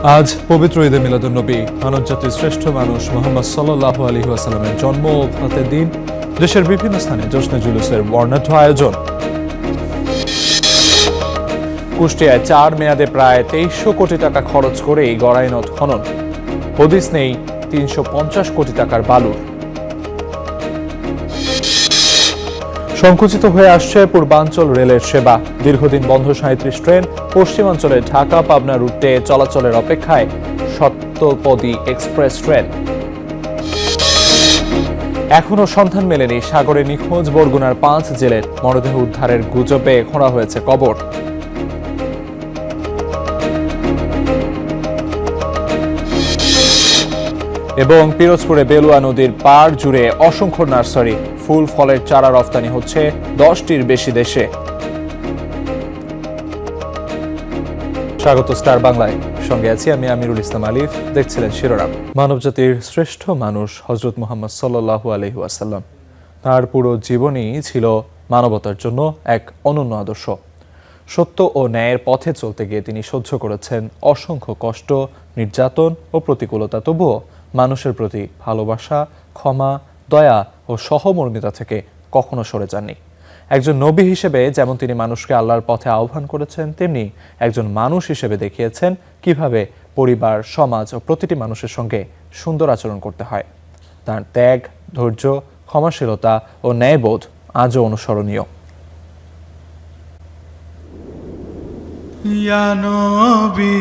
আজ পবিত্র ঈদে মিলাদুন্নবী, মানবজাতির শ্রেষ্ঠ মানুষ মুহাম্মদ সাল্লাল্লাহু আলাইহি ওয়াসাল্লামের জন্ম ও ওফাতের দিন। দেশের বিভিন্ন স্থানে জশ্নে জুলুসের বর্ণাঢ্য আয়োজন। কুষ্টিয়ায় 4 মেয়াদে প্রায় 2300 কোটি টাকা খরচ করে গড়াই নদ খনন। হদিস নেই 350 কোটি টাকার বালুর। সংকুচিত হয়ে আসছে পূর্বাঞ্চল রেলের সেবা। দীর্ঘদিন বন্ধ 37 ট্রেন। পশ্চিমাঞ্চলে ঢাকা পাবনা রুটে চলাচলের অপেক্ষায় সপ্তপদী এক্সপ্রেস ট্রেন। এখনো সন্ধান মেলেনি সাগরে নিখোঁজ বরগুনার 5 জেলের। মরদেহ উদ্ধারের গুজবে খোঁড়া হয়েছে কবর। এবং পিরোজপুরে বেলুয়া নদীর পাড় জুড়ে অসংখ্য নার্সারি। ফুল ফলের চারা রফতানি হচ্ছে 10টির বেশি দেশে। স্বাগত স্টার বাংলায়, সঙ্গে আছি আমি আমিরুল ইসলাম আলিফ। দেখছিলেন শিরোনাম। মানবজাতির শ্রেষ্ঠ মানুষ হযরত মুহাম্মদ সাল্লাল্লাহু আলাইহি ওয়াসাল্লাম। তার পুরো জীবনই ছিল মানবতার জন্য এক অনন্য আদর্শ। সত্য ও ন্যায়ের পথে চলতে গিয়ে তিনি সহ্য করেছেন অসংখ্য কষ্ট, নির্যাতন ও প্রতিকূলতা। তবুও মানুষের প্রতি ভালোবাসা, ক্ষমা, দয়া ও সহমর্মিতা থেকে কখনো সরে যাননি। একজন নবী হিসেবে যেমন তিনি মানুষকে আল্লাহর পথে আহ্বান করেছেন, তেমনি একজন মানুষ হিসেবে দেখিয়েছেন কিভাবে পরিবার, সমাজ ও প্রতিটি মানুষের সঙ্গে সুন্দর আচরণ করতে হয়। তার ত্যাগ, ধৈর্য, ক্ষমাশীলতা ও ন্যায়বোধ আজও অনুসরণীয়। ইয়া নবী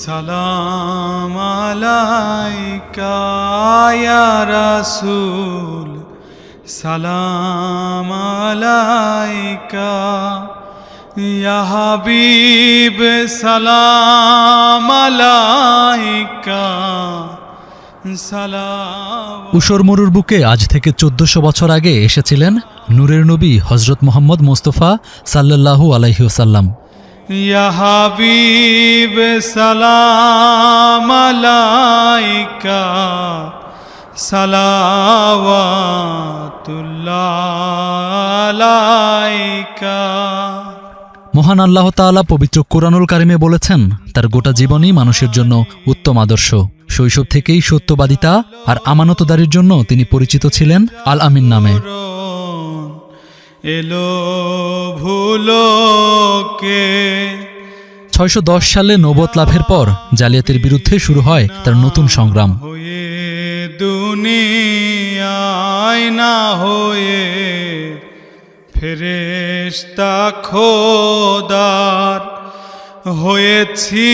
সালাম আলাইকা, ইয়া রাসূল সালাম আলাইকা, ইয়া হাবিব সালাম আলাইকা। উশর মরুর বুকে আজ থেকে 1400 বছর আগে এসেছিলেন নূরের নবী হযরত মুহাম্মদ মুস্তাফা সাল্লাল্লাহু আলাইহি ওয়াসাল্লাম। ইয়া হাবিব সালাম আলাইকা, সালাওয়াতুল্লাহ আলাইকা। মহান আল্লাহ তাআলা পবিত্র কোরআনুল কারিমে বলেছেন, তার গোটা জীবনই মানুষের জন্য উত্তম আদর্শ। শৈশব থেকেই সত্যবাদিতা আর আমানতদারির জন্য তিনি পরিচিত ছিলেন আল আমিন নামে। এলো ভুলোকে 610 সালে নবুয়ত লাভের পর জালিয়াতের বিরুদ্ধে শুরু হয় তার নতুন সংগ্রাম। হয়ে দুনিয়ায় না হয়ে ফেরেশতা খোদার হয়েছি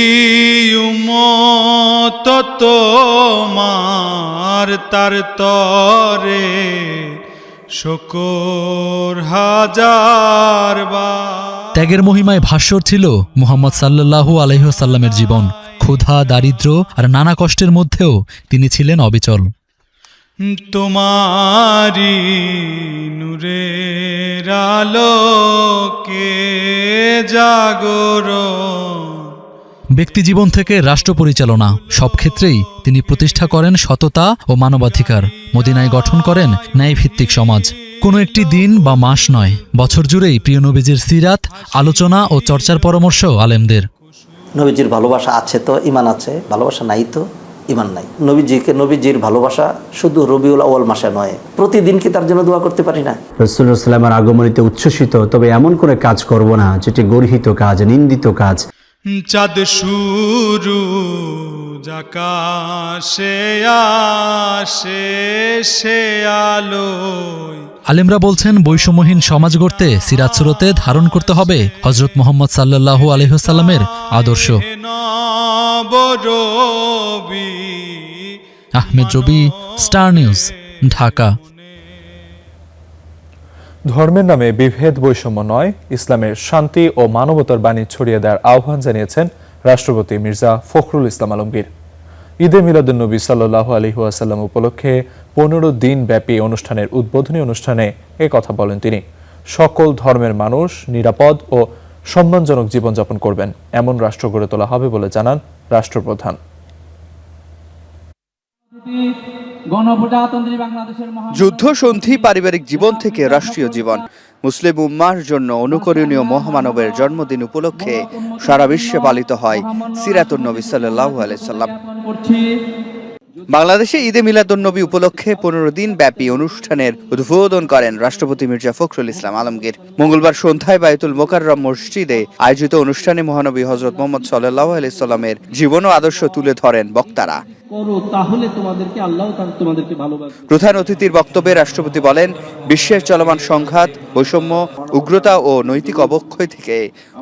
উম্মত তোমার, তার তরে শুকর হাজার বার। ত্যাগের মহিমায় ভাস্বর ছিল মুহাম্মদ সাল্লাল্লাহু আলাইহি ওয়াসাল্লামের জীবন। ক্ষুধা, দারিদ্র্য আর নানা কষ্টের মধ্যেও তিনি ছিলেন অবিচল। তোমারি নূরের আলোকে জাগরণ। ব্যক্তি জীবন থেকে রাষ্ট্র পরিচালনা সব ক্ষেত্রেই তিনি প্রতিষ্ঠা করেন সততা ও মানবাধিকার। মদিনায় গঠন করেন ন্যায়ভিত্তিক সমাজ। কোনো একটি দিন বা মাস নয়, বছর জুড়েই প্রিয় নবীজির সিরাত, আলোচনা ও চর্চার পরামর্শ আলেমদের। নবীজির ভালোবাসা আছে তো ইমান আছে, ভালোবাসা নাই তো ইমান নাই। নবীজির ভালোবাসা শুধু রবিউল আউয়াল মাসে নয়, প্রতিদিন কি তার জন্য দোয়া করতে পারি না? রাসূলুল্লাহ সাল্লাল্লাহু আলাইহি ওয়াসাল্লামের আগমনীতে উচ্ছ্বসিত, তবে এমন করে কাজ করব না যেটি গর্হিত কাজ, নিন্দিত কাজ। চাঁদ শুরু আকাশে আসে সে আলোয়। আলেমরা বলছেন, বৈষম্যহীন সমাজ গড়তে সিরাত সুরতে ধারণ করতে হবে হযরত মুহাম্মদ সাল্লাল্লাহু আলাইহি ওয়াসাল্লামের আদর্শ। আহমেদ রবি, স্টার নিউজ, ঢাকা। ধর্মের নামে বিভেদ, বৈষম্য নয়, ইসলামের শান্তি ও মানবতার বাণী ছড়িয়ে দেওয়ার আহ্বান জানিয়েছেন রাষ্ট্রপতি মির্জা ফখরুল ইসলাম আলমগীর। ঈদে মিলাদুন্নবী সাল্লাল্লাহু আলাইহি ওয়াসাল্লাম উপলক্ষে 15 দিন ব্যাপী অনুষ্ঠানের উদ্বোধনী অনুষ্ঠানে এ কথা বলেন তিনি। সকল ধর্মের মানুষ নিরাপদ ও সম্মানজনক জীবনযাপন করবেন, এমন রাষ্ট্র গড়ে তোলা হবে বলে জানান রাষ্ট্রপ্রধান। যুদ্ধ সন্ধি পারিবারিক জীবন থেকে রাষ্ট্রীয় জীবন, মুসলিম উম্মার জন্য অনুকরণীয় মহামানবের জন্মদিন উপলক্ষে সারা বিশ্বে পালিত হয় সিরাতুন নবী সাল্লাল্লাহু আলাইহি সাল্লাম। বাংলাদেশে ঈদে মিলাদুন্নবী উপলক্ষে 15 দিন ব্যাপী অনুষ্ঠানের উদ্বোধন করেন রাষ্ট্রপতি মির্জা ফখরুল ইসলাম আলমগীর। মঙ্গলবার সন্ধ্যায় বায়তুল মোকাররম মসজিদে আয়োজিত অনুষ্ঠানে মহানবী হযরত মুহাম্মদ সাল্লাল্লাহু আলাইহি সাল্লামের জীবন ও আদর্শ তুলে ধরেন বক্তারা। প্রধান অতিথির বক্তব্যে রাষ্ট্রপতি বলেন, বিশ্বের চলমান সংঘাত, বৈষম্য, উগ্রতা ও নৈতিক অবক্ষয় থেকে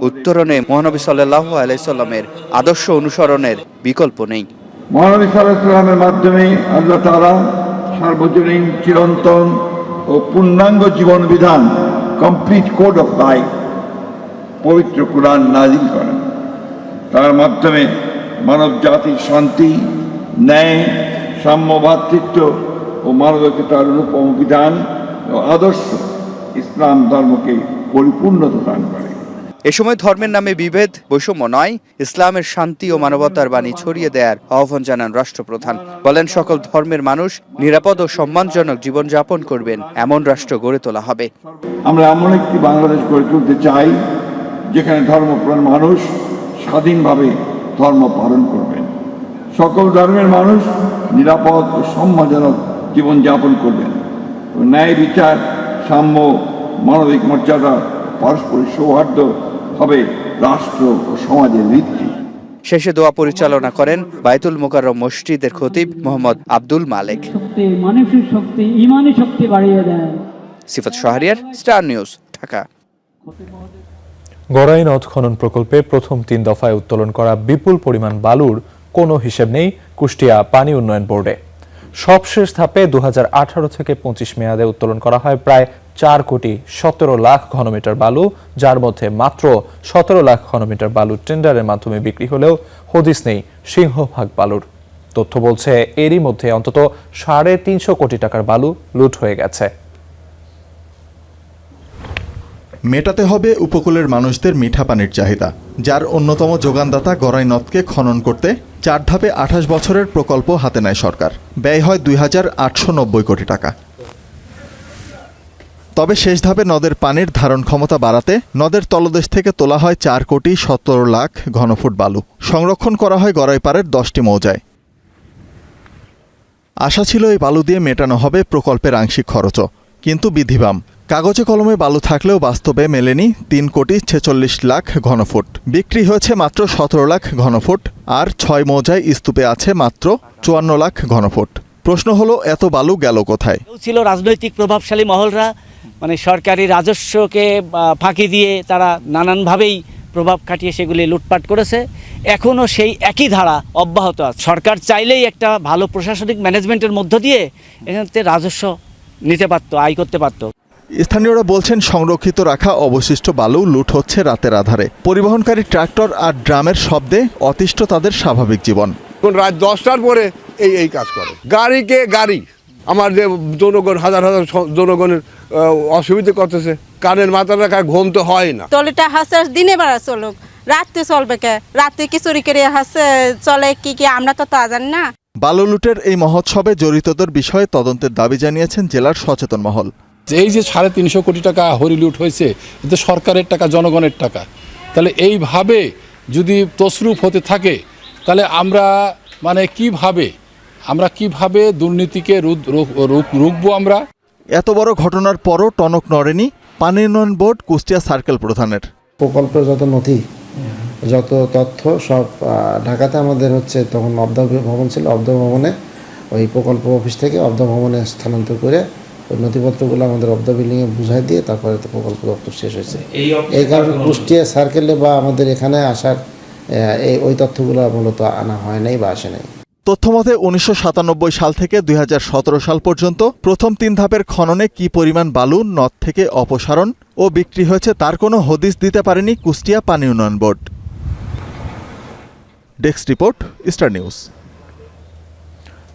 উত্তরণে মহানবী সাল্লাল্লাহু আলাইহি সাল্লামের আদর্শ অনুসরণের বিকল্প নেই। মহানবী সাল্লাল্লাহু আলাইহি সাল্লামের মাধ্যমে আল্লাহ তাআলা সার্বজনীন, চিরন্তন ও পূর্ণাঙ্গ জীবন বিধান, কমপ্লিট কোড অফ লাইফ, পবিত্র কুরআন নাযিল করেন। তার মাধ্যমে মানব জাতির শান্তি, ন্যায়, সাম্য, ভ্রাতৃত্ব ও মানবিকতার অনুপম বিধান ও আদর্শ ইসলাম ধর্মকে পরিপূর্ণতা দান করে। এ সময় ধর্মের নামে বিভেদ, বৈষম্য নয়, ইসলামের শান্তি ও মানবতার বাণী ছড়িয়ে দেওয়ার আহ্বান জানান রাষ্ট্রপ্রধান। বলেন, সকল ধর্মের মানুষ নিরাপদ ও সম্মানজনক জীবনযাপন করবেন এমন রাষ্ট্র গড়ে তোলা হবে। আমরা এমন একটি বাংলাদেশ গড়ে তুলতে চাই যেখানে ধর্মপ্রাণ মানুষ স্বাধীনভাবে ধর্ম পালন করবেন, সকল ধর্মের মানুষ নিরাপদ ও সম্মানজনক জীবনযাপন করবেন, ন্যায় বিচার, সাম্য, মানবিক মর্যাদা, পারস্পরিক সৌহার্দ্য হবে রাষ্ট্র ও সমাজের ভিত্তি। শেষে দোয়া পরিচালনা করেন বায়তুল মোকাররম মসজিদের খতিব মোহাম্মদ আব্দুল মালেক। মানসিক শক্তি, ঈমানি শক্তি বাড়িয়ে দেন। সিফাত শাহরিয়ার, স্টার নিউজ, ঢাকা। গড়াই নদ খনন প্রকল্পে প্রথম 3 দফায় উত্তোলন করা বিপুল পরিমাণ বালুর কোনো হিসেব নেই কুষ্টিয়া পানি উন্নয়ন বোর্ডে। সবশেষ ধাপে 2018 থেকে 25 মেয়াদে উত্তোলন করা হয় প্রায় 4 কোটি 17 লাখ ঘনমিটার বালু, যার মধ্যে মাত্র 17 লাখ ঘনমিটার বালু টেন্ডারের মাধ্যমে বিক্রি হলেও হদিস নেই সিংহভাগ বালুর। তথ্য বলছে এরই মধ্যে অন্তত 350 কোটি টাকার বালু লুট হয়ে গেছে। মেটাতে হবে উপকূলের মানুষদের মিঠা পানির চাহিদা, যার অন্যতম যোগানদাতা গড়াই নদকে খনন করতে 4 ধাপে 28 বছরের প্রকল্প হাতে নেয় সরকার। ব্যয় হয় 2890 কোটি টাকা। তবে শেষ ধাপে নদের পানির ধারণ ক্ষমতা বাড়াতে নদের তলদেশ থেকে তোলা হয় 4 কোটি 17 লাখ ঘনফুট বালু। সংরক্ষণ করা হয় গড়াইপাড়ের 10টি মৌজায়। আশা ছিল এই বালু দিয়ে মেটানো হবে প্রকল্পের আংশিক খরচও, কিন্তু বিধিবাম। কাগজে কলমে বালু থাকলেও বাস্তবে মেলেনি 3 কোটি 46 লাখ ঘনফুট। বিক্রি হয়েছে মাত্র 17 লাখ ঘনফুট, আর 6 মৌজায় স্তূপে আছে মাত্র 54 লাখ ঘনফুট। প্রশ্ন হলো, এত বালু গেল কোথায়? ছিল রাজনৈতিক প্রভাবশালী মহলরা, মানে সরকারি রাজস্বকে ফাঁকি দিয়ে তারা নানানভাবেই প্রভাব খাটিয়ে সেগুলি লুটপাট করেছে। এখনও সেই একই ধারা অব্যাহত আছে। সরকার চাইলেই একটা ভালো প্রশাসনিক ম্যানেজমেন্টের মধ্য দিয়ে এখানে রাজস্ব নিতে পারত, আয় করতে পারত। স্থানীয়রা বলছেন, সংরক্ষিত রাখা অবশিষ্ট বালু লুট হচ্ছে রাতের আধারে। পরিবহনকারী ট্রাক্টর আর ড্রামের শব্দে অতিষ্ঠ তাদের স্বাভাবিক জীবন। রাত 10টার পরে এই কাজ করে গাড়িকে গাড়ি, আমার যে জনগণ হাজার হাজার জনগণের অসুবিধা করতেছে। কানের মাথা রাখা ঘুম তো হয় না। টলিটা হাসে দিনে বেড়া চলুক, রাতে চলবে কে? রাতে কি চুরি করে হাসে চলে কি আমরা তো তা জানি না। বালু লুটের এই মহোৎসবে জড়িতদের বিষয়ে তদন্তের দাবি জানিয়েছেন জেলার সচেতন মহল। এই যে 350 কোটি টাকা হরিলুট হয়েছে, এতে সরকারের টাকা, জনগণের টাকা। তাহলে এইভাবে যদি তসরুপ হতে থাকে, তাহলে আমরা কিভাবে দুর্নীতিকে রুখবো আমরা? এত বড় ঘটনার পরও টনক নড়েনি পানি উন্নয়ন বোর্ড কুষ্টিয়া সার্কেল প্রধানের। প্রকল্পের যত নথি, যত তথ্য সব ঢাকাতে আমাদের হচ্ছে, তখন অবদা ভবন ছিল, অবদা ভবনে ওই প্রকল্প অফিস থেকে অবদা ভবনে স্থানান্তর করে ওই নথিপত্রগুলো আমাদের অবদা বিল্ডিংয়ে বুঝাই দিয়ে তারপরে তো প্রকল্প দপ্তর শেষ হয়েছে। এই কারণে কুষ্টিয়া সার্কেলে বা আমাদের এখানে আসার ওই তথ্যগুলো মূলত আনা হয় নাই বা আসে নাই। তথ্যমতে 1997 সাল থেকে 2017 সাল পর্যন্ত প্রথম 3 ধাপের খননে কি পরিমাণ বালু নদ থেকে অপসারণ ও বিক্রি হয়েছে তার কোনো হদিস দিতে পারেনি কুষ্টিয়া পানি উন্নয়ন board. Desk report, star news.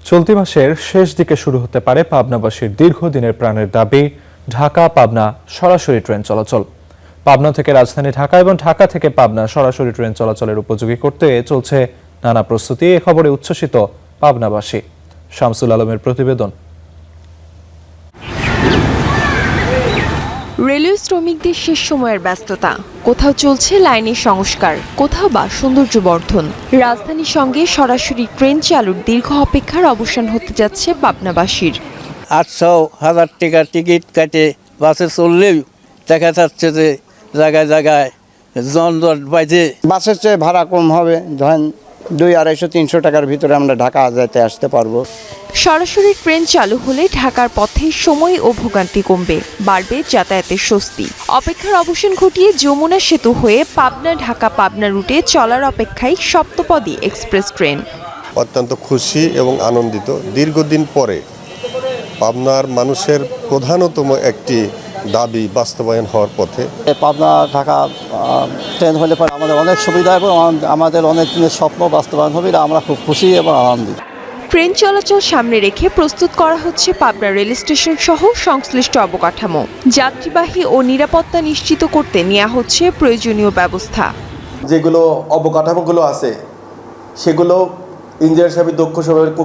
চলতি মাসের শেষ দিকে শুরু হতে পারে পাবনাবাসীর দীর্ঘদিনের প্রাণের দাবি ঢাকা পাবনা সরাসরি ট্রেন চলাচল। পাবনা থেকে রাজধানী ঢাকা এবং ঢাকা থেকে পাবনা সরাসরি ট্রেন চলাচলের উপযোগী করতে চলছে নানা প্রস্তুতি। এ খবরে উচ্ছ্বসিত পাবনাবাসী। শামসুল আলমের প্রতিবেদন। রেলওয়ে শ্রমিকদের শেষ সময়ের ব্যস্ততা, কোথাও চলছে লাইনের সংস্কার, কোথাও বা সৌন্দর্য বর্ধন। রাজধানীর সঙ্গে সরাসরি ট্রেন চালুর দীর্ঘ অপেক্ষার অবসান হতে যাচ্ছে পাবনাবাসীর। 800,000 টাকা টিকিট কাটে বাসে চললেও দেখা যাচ্ছে যে জায়গায় জায়গায় যানজট বাজে। বাসের চেয়ে ভাড়া কম হবে, ধরেন 200-250-300 টাকার ভিতরে আমরা ঢাকা যেতে আসতে পারবো। সরাসরি ট্রেন চালু হলে ঢাকার পথে সময় ও ভোগান্তি কমবে, বাড়বে যাতায়াতের স্বস্তি। অপেক্ষার অবসান ঘটিয়ে যমুনা সেতু হয়ে পাবনা ঢাকা পাবনা রুটে চলার অপেক্ষায় সপ্তপদী এক্সপ্রেস ট্রেন। অত্যন্ত খুশি এবং আনন্দিত। দীর্ঘদিন পরে পাবনার মানুষের প্রধানতম একটি দাবি বাস্তবায়ন হওয়ার পথে। পাবনা ঢাকা ট্রেন হলে পরে আমাদের অনেক সুবিধা এবং আমাদের অনেক দিনের স্বপ্ন বাস্তবায়ন হবে, আমরা খুব খুশি এবং আনন্দিত। ট্রেন চলাচল সামনে রেখে প্রস্তুত করা হচ্ছে পাবনা রেল স্টেশন সহ সংশ্লিষ্ট অবকাঠামো। যাত্রীবাহী ও নিরাপত্তা নিশ্চিত করতে নেওয়া হচ্ছে প্রয়োজনীয় ব্যবস্থা। যেগুলো অবকাঠামোগুলো আছে সেগুলো ইঞ্জিনিয়ার সাহেব দক্ষ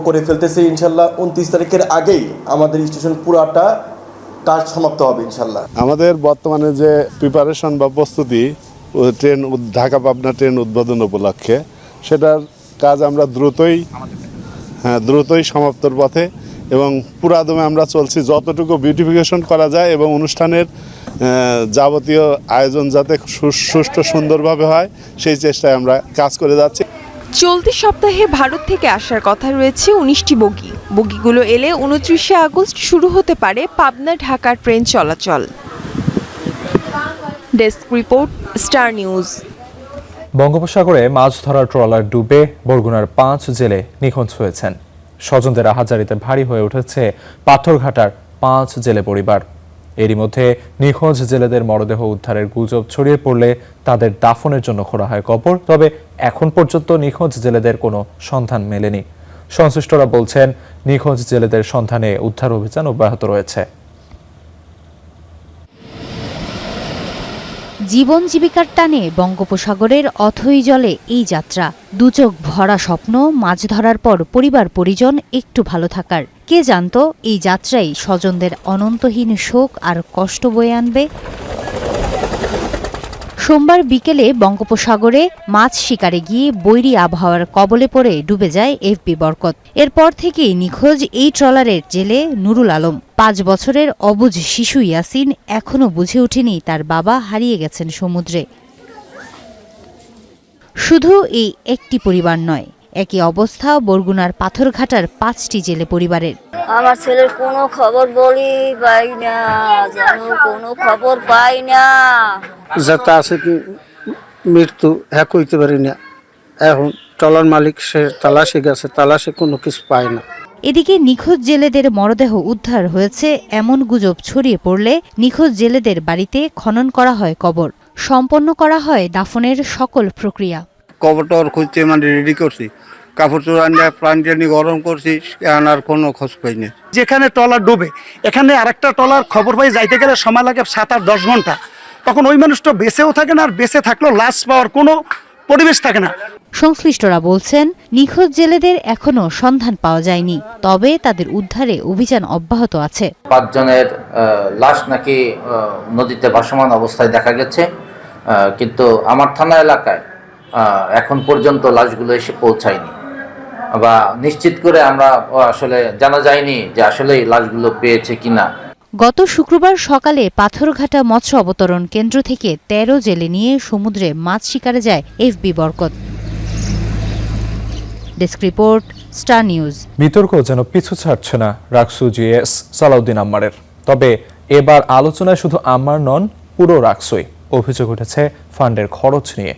করে ফেলতেছে। ইনশাল্লাহ 29 তারিখের আগেই আমাদের স্টেশন পুরাটা কাজ সমাপ্ত হবে ইনশাল্লাহ। আমাদের বর্তমানে যে প্রিপারেশন বা প্রস্তুতি ট্রেন ঢাকা পাবনা ট্রেন উদ্বোধন উপলক্ষে, সেটার কাজ আমরা দ্রুতই সমাপ্তর পথে এবং পুরাদমে আমরা চলছি যতটুকু বিউটিফিকেশন করা যায় এবং অনুষ্ঠানের যাবতীয় আয়োজন যাতে সুষ্ঠু সুন্দরভাবে হয় সেই চেষ্টায় আমরা কাজ করে যাচ্ছি। চলতি সপ্তাহে ভারত থেকে আসার কথা রয়েছে 19টি বগি। বগিগুলো এলে 29শে আগস্ট শুরু হতে পারে পাবনা ঢাকা ট্রেন চলাচল। Desk report, star news. বঙ্গোপসাগরে মাছ ধরার ট্রলার ডুবে বরগুনার 5 জেলে নিখোঁজ হয়েছেন। স্বজনদের আহাজারিতে ভারী হয়ে উঠেছে পাথরঘাটার 5 জেলে পরিবার। এরই মধ্যে নিখোঁজ জেলেদের মরদেহ উদ্ধারের গুজব ছড়িয়ে পড়লে তাদের দাফনের জন্য খোঁড়া হয় কবর। তবে এখন পর্যন্ত নিখোঁজ জেলেদের কোনো সন্ধান মেলেনি। সংশ্লিষ্টরা বলছেন, নিখোঁজ জেলেদের সন্ধানে উদ্ধার অভিযান অব্যাহত রয়েছে। জীবন জীবিকার টানে বঙ্গোপসাগরের অথই জলে এই যাত্রা। দুচোখ ভরা স্বপ্ন, মাছ ধরার পর পরিবার পরিজন একটু ভালো থাকার। কে জানতো এই যাত্রাই স্বজনদের অনন্তহীন শোক আর কষ্ট বয়ে আনবে। সোমবার বিকেলে বঙ্গোপসাগরে মাছ শিকারে গিয়ে বৈরী আবহাওয়ার কবলে পড়ে ডুবে যায় এফবি বরকত। এরপর থেকেই নিখোঁজ এই ট্রলারের জেলে নুরুল আলম। 5 বছরের অবুঝ শিশু ইয়াসিন এখনও বুঝে ওঠেনি তার বাবা হারিয়ে গেছেন সমুদ্রে। শুধু এই একটি পরিবার নয়, একই অবস্থা বরগুনার পাথরঘাটার 5টি জেলে পরিবারের। আমার ছেলের কোনো খবর বলি পাই না, যেন কোনো খবর পাই না। যাতে আছে কি মৃত্যু এক হইতে পারি না। এখন ট্রলার মালিক সে তালাশে গেছে, তালাশে কোনো কিছু পায় না। এদিকে নিখোঁজ জেলেদের মরদেহ উদ্ধার হয়েছে এমন গুজব ছড়িয়ে পড়লে নিখোঁজ জেলেদের বাড়িতে খনন করা হয় কবর। সম্পন্ন করা হয় দাফনের সকল প্রক্রিয়া। কবরটর খুঁজতে রেডি করছি, কাপড় চোপড় আনিয়ে প্রাণী গরম করছি, আর কোনো খোঁজ পাইনি। যেখানে ট্রলার ডুবে এখানে আরেকটা ট্রলার খবর পাই যাইতে গেলে সময় লাগে 7-10 ঘন্টা। তখন ওই মানুষটা বেঁচেও থাকে না, আর বেঁচে থাকলেও লাশ পাওয়ার কোনো পরিবেশ থাকে না। সংশ্লিষ্টরা বলছেন, নিখোঁজ জেলেদের এখনো সন্ধান পাওয়া যায়নি, তবে তাদের উদ্ধারে অভিযান অব্যাহত আছে। 5 জনের লাশ নাকি নদীতে ভাসমান অবস্থায় দেখা গেছে, কিন্তু আমার থানা এলাকায় এখন পর্যন্ত লাশগুলো এসে পৌঁছায়নি বা নিশ্চিত করে আমরা আসলে জানা যায়নি যে আসলে এই লাশগুলো পেয়েছে কিনা। গত শুক্রবার সকালে পাথরঘাটা মৎস্য অবতরণ কেন্দ্র থেকে 13 জেলে নিয়ে সমুদ্রে মাছ শিকারে যায় FB Barkat. Desk report, star news. বিতর্ক যেন পিছু ছাড়ছে না রাকসু জিএস সালাউদ্দিন আম্মারের। তবে এবার আলোচনায় শুধু আম্মার নন, পুরো রাকসুই। অভিযোগ উঠেছে ফান্ডের খরচ নিয়ে।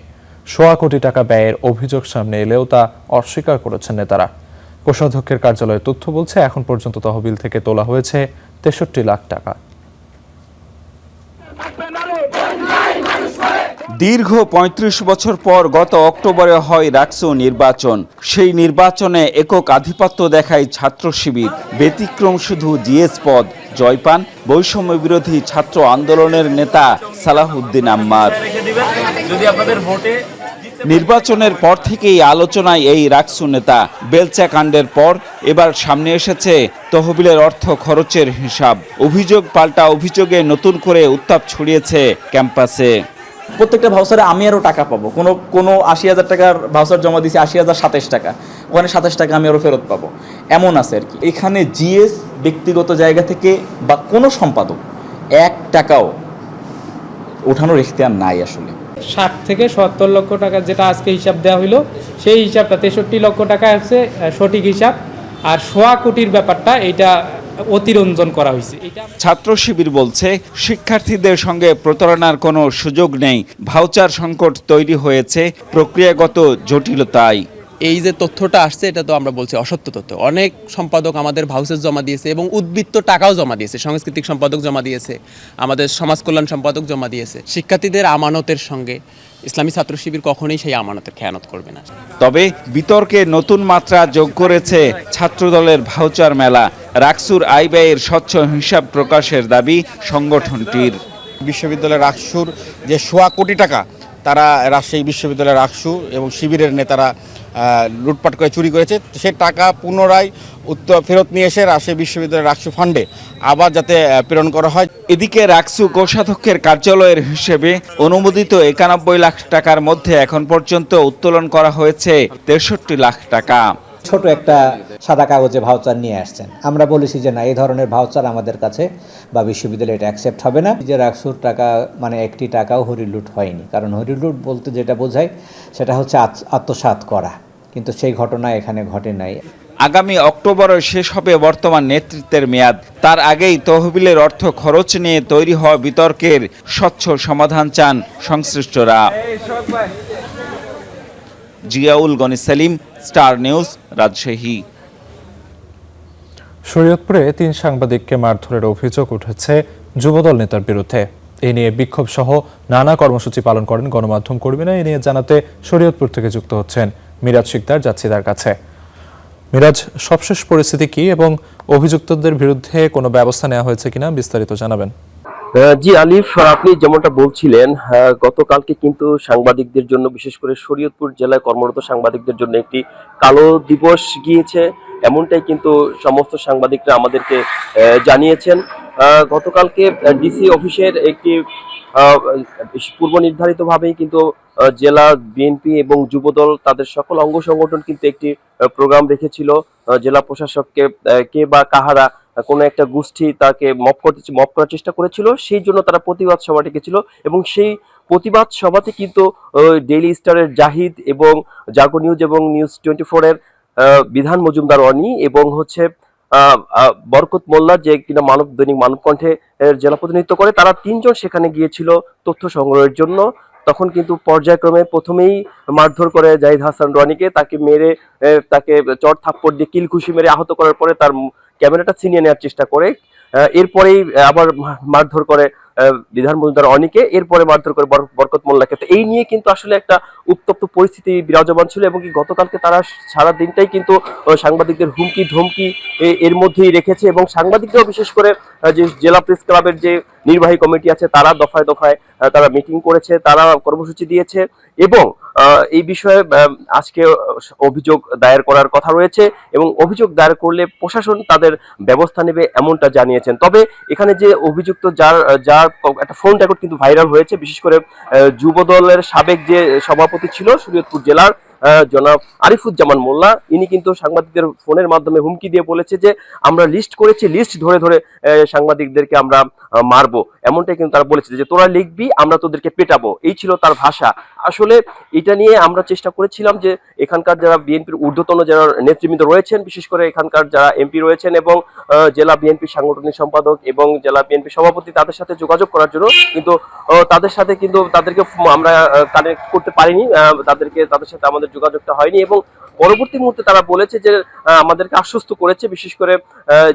1.25 কোটি টাকা ব্যয়ের অভিযোগ সামনে এলেও তা অস্বীকার করেছেন নেতারা। কোষাধ্যক্ষের কার্যালয়ের তথ্য বলছে, এখন পর্যন্ত তহবিল থেকে তোলা হয়েছে 63 লাখ টাকা। দীর্ঘ 35 বছর পর গত অক্টোবরে হয় রাকসু নির্বাচন। সেই নির্বাচনে একক আধিপত্য দেখায় ছাত্র শিবির। ব্যতিক্রম শুধু জিএস পদ জয় পান বৈষম্য বিরোধী ছাত্র আন্দোলনের নেতা সালাউদ্দিন আম্মার। নির্বাচনের পর থেকেই আলোচনায় এই রাকসু নেতা। বেলচা কাণ্ডের পর এবার সামনে এসেছে তহবিলের অর্থ খরচের হিসাব। অভিযোগ পাল্টা অভিযোগে নতুন করে উত্তাপ ছড়িয়েছে ক্যাম্পাসে। প্রত্যেকটা ভাউচারে আমি আরও টাকা পাবো, কোনো 80,000 টাকার ভাউচার জমা দিয়েছি, 80,027 টাকা, ওখানে 27 টাকা আমি আরও ফেরত পাবো, এমন আছে আর কি। এখানে জিএস ব্যক্তিগত জায়গা থেকে বা কোনো সম্পাদক 1 টাকাও ওঠানোর ইখতিয়ার নাই আসলে। 60 থেকে 70 লক্ষ টাকা যেটা আজকে হিসাব দেওয়া হইলো, সেই হিসাবটা 63 লক্ষ টাকা হচ্ছে সঠিক হিসাব, আর 1.25 কোটির ব্যাপারটা এইটা অতিরঞ্জন করা হয়েছে। ছাত্র শিবির বলছে শিক্ষার্থীদের সঙ্গে প্রতারণার কোনো সুযোগ নেই, ভাউচার সংকট তৈরি হয়েছে প্রক্রিয়াগত জটিলতায়। এই যে তথ্যটা আসছে এটা তো আমরা বলছি অসত্য তথ্য। অনেক সম্পাদক আমাদের ভাউচার জমা দিয়েছে এবং উদ্বৃত্ত টাকাও জমা দিয়েছে, সাংস্কৃতিক সম্পাদক জমা দিয়েছে, আমাদের সমাজ কল্যাণ সম্পাদক জমা দিয়েছে। শিক্ষার্থীদের আমানতের সঙ্গে ইসলামী ছাত্র শিবির কখনোই সেই আমানতের খেয়ানত করবে না। তবে বিতর্কে নতুন মাত্রা যোগ করেছে ছাত্রদলের ভাউচার মেলা। রাকসুর আয় ব্যয়ের স্বচ্ছ হিসাব প্রকাশের দাবি সংগঠনটির। বিশ্ববিদ্যালয়ের রাকসুর যে 1.25 কোটি টাকা তারা রাজশাহী বিশ্ববিদ্যালয়ের রাকসু এবং শিবিরের নেতারা লুটপাট করে চুরি করেছে, সে টাকা পুনরায় ফেরত নিয়ে এসে রাজশাহী বিশ্ববিদ্যালয়ের রাকসু ফান্ডে আবার যাতে প্রেরণ করা হয়। এদিকে রাকসু কোষাধ্যক্ষের কার্যালয়ের হিসেবে অনুমোদিত 91 লাখ টাকার মধ্যে এখন পর্যন্ত উত্তোলন করা হয়েছে 63 লাখ টাকা। ছোট একটা সাদা কাগজে ভাউচার নিয়ে আসছেন, আমরা বলেছি যে না, এই ধরনের ভাউচার আমাদের কাছে বা বিশ্ববিদ্যালয়ে এটা অ্যাকসেপ্ট হবে না। যে রাকসুর টাকা মানে একটি টাকাও হরিলুট হয়নি, কারণ হরিলুট বলতে যেটা বোঝায় সেটা হচ্ছে আত্মসাৎ করা, কিন্তু সেই ঘটনা এখানে ঘটে নাই। আগামী অক্টোবরে শেষ হবে বর্তমান নেতৃত্বের মেয়াদ, তার আগেই তহবিলের অর্থ খরচ নিয়ে তৈরি হওয়া বিতর্কের স্বচ্ছ সমাধান চান সংশ্লিষ্টরা। Ziaul Gani Selim, star news, Rajshahi. শরীয়তপুরে 3 সাংবাদিককে মারধরের অভিযোগ উঠেছে যুবদল নেতার বিরুদ্ধে। এই নিয়ে বিক্ষোভ সহ নানা কর্মসূচি পালন করেন গণমাধ্যম কর্মীরা। এই নিয়ে জানাতে শরীয়তপুর থেকে যুক্ত হচ্ছেন মিরাজ শিকদার, যাচ্ছি তার কাছে। মিরাজ, সবশেষ পরিস্থিতি কি এবং অভিযুক্তদের বিরুদ্ধে কোনো ব্যবস্থা নেওয়া হয়েছে কিনা বিস্তারিত জানাবেন। জি আলিফ, আপনি যেমনটা বলছিলেন, গতকালকে কিন্তু সাংবাদিকদের জন্য, বিশেষ করে শরীয়তপুর জেলায় কর্মরত সাংবাদিকদের জন্য একটি কালো দিবস গিয়েছে, এমনটাই কিন্তু সমস্ত সাংবাদিকরা আমাদেরকে জানিয়েছেন। গতকালকে ডিসি অফিসের একটি পূর্ব নির্ধারিতভাবেই কিন্তু জেলা বিএনপি এবং যুবদল তাদের সকল অঙ্গ সংগঠন কিন্তু একটি প্রোগ্রাম রেখেছিল। জেলা প্রশাসককে কে বা কাহারা কোনো একটা গোষ্ঠী তাকে মপ করার চেষ্টা করেছিল, সেই জন্য তারা প্রতিবাদ সভা ডেকেছিল এবং সেই প্রতিবাদ সভাতে কিন্তু ডেইলি স্টারের জাহিদ এবং জাগো নিউজ এবং নিউজ 24 এর বিধান মজুমদার অনি এবং হচ্ছে বরকত মোল্লা, যে কিনা দৈনিক মানবকণ্ঠে জেলা প্রতিনিধিত্ব করে, তারা 3 জন সেখানে গিয়েছিল তথ্য সংগ্রহের জন্য। তখন কিন্তু পর্যায়ক্রমে প্রথমেই মারধর করে জাহিদ হাসান রনিকে, তাকে মেরে, তাকে চট থাপ্পড় দিয়ে কিলঘুষি মেরে আহত করার পরে তার ক্যামেরাটা ছিনিয়ে নেওয়ার চেষ্টা করে। এরপরেই আবার মারধর করে বিধান মজুমদার অনিকে, এরপরে মারধর করে বরকত মোল্লাকে। তো এই নিয়ে কিন্তু আসলে একটা উত্তপ্ত পরিস্থিতি বিরাজমান ছিল এবং গতকালকে তারা সারা দিনটাই কিন্তু সাংবাদিকদের হুমকি ধমকি এর মধ্যেই রেখেছে এবং সাংবাদিকরাও, বিশেষ করে যে জেলা প্রেস ক্লাবের যে নির্বাহী কমিটি আছে, তারা দফায় দফায় তারা মিটিং করেছে, তারা কর্মসূচি দিয়েছে এবং এই বিষয়ে আজকে অভিযোগ দায়ের করার কথা রয়েছে এবং অভিযোগ দায়ের করলে প্রশাসন তাদের ব্যবস্থা নেবে এমনটা জানিয়েছেন। তবে এখানে যে অভিযুক্ত যার একটা ফোন রেকর্ড কিন্তু ভাইরাল হয়েছে, বিশেষ করে যুবদলের সাবেক যে সভাপতি ছিল শরীয়তপুর জেলার জনাব আরিফুজ্জামান মোল্লা, ইনি কিন্তু সাংবাদিকদের ফোনের মাধ্যমে হুমকি দিয়ে বলেছে যে আমরা লিস্ট করেছি, লিস্ট ধরে ধরে সাংবাদিকদেরকে আমরা মারবো, এমনটাই কিন্তু তারা বলেছে যে তোরা লিখবি, আমরা তোদেরকে পেটাবো, এই ছিল তার ভাষা। আসলে এটা নিয়ে আমরা চেষ্টা করেছিলাম যে এখানকার যারা বিএনপির ঊর্ধ্বতন যারা নেতৃবৃন্দ রয়েছেন, বিশেষ করে এখানকার যারা এমপি রয়েছেন এবং জেলা বিএনপি সাংগঠনিক সম্পাদক এবং জেলা বিএনপি সভাপতি, তাদের সাথে যোগাযোগ করার জন্য, কিন্তু তাদের সাথে কিন্তু তাদেরকে আমরা কানেক্ট করতে পারিনি, তাদের সাথে আমাদের যোগাযোগটা হয়নি এবং পরবর্তী মুহূর্তে তারা বলেছে যে আমাদেরকে আশ্বস্ত করেছে, বিশেষ করে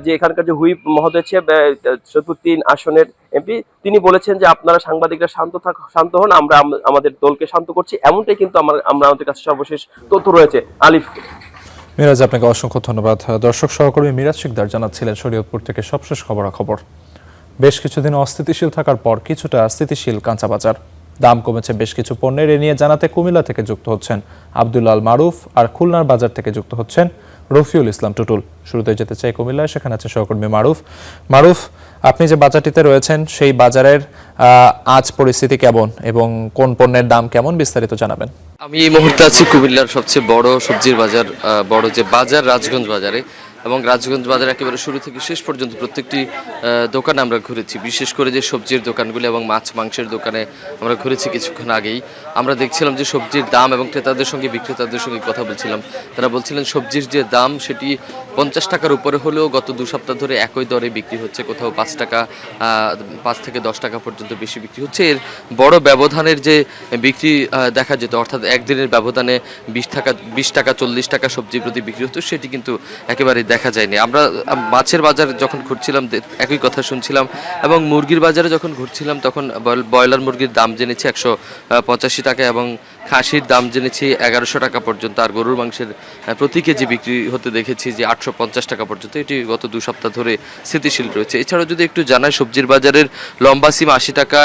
যে এখানকার যে হুইপ মহোদয় শরীয়তপুর 3 আসনের এমপি, তিনি বলেছেন যে আপনারা সাংবাদিকরা শান্ত হন, আমরা আমাদের দলকে শান্ত করছি, এমনটাই কিন্তু আমাদের কাছে সর্বশেষ তথ্য রয়েছে। আলিফ, মিরাজ, আপনাকে অসংখ্য ধন্যবাদ। দর্শক সহকর্মী মিরাজ শিকদার জানাচ্ছিলেন শরীয়তপুর থেকে সবশেষ খবরাখবর। বেশ কিছুদিন অস্থিতিশীল থাকার পর কিছুটা স্থিতিশীল কাঁচা বাজার। দাম কমেছে বেশ কিছু পণ্যের। এ নিয়ে জানাতে কুমিল্লা থেকে যুক্ত হচ্ছেন আব্দুল আল মারুফ, আর খুলনার বাজার থেকে যুক্ত হচ্ছেন রফিউল ইসলাম টুটুল। শুরুতে যেতে চাই কুমিল্লায়, সেখানে আছে সহকর্মী মারুফ। মারুফ, আপনি যে বাজারটিতে রয়েছেন সেই বাজারের আজ পরিস্থিতি কেমন এবং কোন পণ্যের দাম কেমন, বিস্তারিত জানাবেন। আমি এই মুহূর্তে আছি কুমিল্লার সবচেয়ে বড় সবজির বাজার, বড় যে বাজার রাজগঞ্জ বাজারে, এবং রাজগঞ্জ বাজার একেবারে শুরু থেকে শেষ পর্যন্ত প্রত্যেকটি দোকানে আমরা ঘুরেছি। বিশেষ করে যে সবজির দোকানগুলি এবং মাছ মাংসের দোকানে আমরা ঘুরেছি কিছুক্ষণ আগেই। আমরা দেখছিলাম যে সবজির দাম এবং ক্রেতাদের সঙ্গে বিক্রেতাদের সঙ্গে কথা বলছিলাম। তারা বলছিলেন সবজির যে দাম সেটি 50 টাকার উপরে হলেও গত 2 সপ্তাহ ধরে একই দরে বিক্রি হচ্ছে, কোথাও 5 থেকে 10 টাকা পর্যন্ত বেশি বিক্রি হচ্ছে। এর বড় ব্যবধানের যে বিক্রি দেখা যেত, অর্থাৎ একদিনের ব্যবধানে 20 টাকা 40 টাকা সবজি প্রতি বিক্রি হতো, সেটি কিন্তু একেবারে দেখা যায়নি। আমরা মাছের বাজার যখন ঘুরছিলাম একই কথা শুনছিলাম, এবং মুরগির বাজারে যখন ঘুরছিলাম তখন ব্রয়লার মুরগির দাম জেনেছি 185 টাকা এবং খাসির দাম জেনেছি 1100 টাকা পর্যন্ত, আর গরুর মাংসের প্রতি কেজি বিক্রি হতে দেখেছি যে 850 টাকা পর্যন্ত। এটি গত 2 সপ্তাহ ধরে স্থিতিশীল রয়েছে। এছাড়াও যদি একটু জানাই, সবজির বাজারের লম্বা সিম 80 টাকা,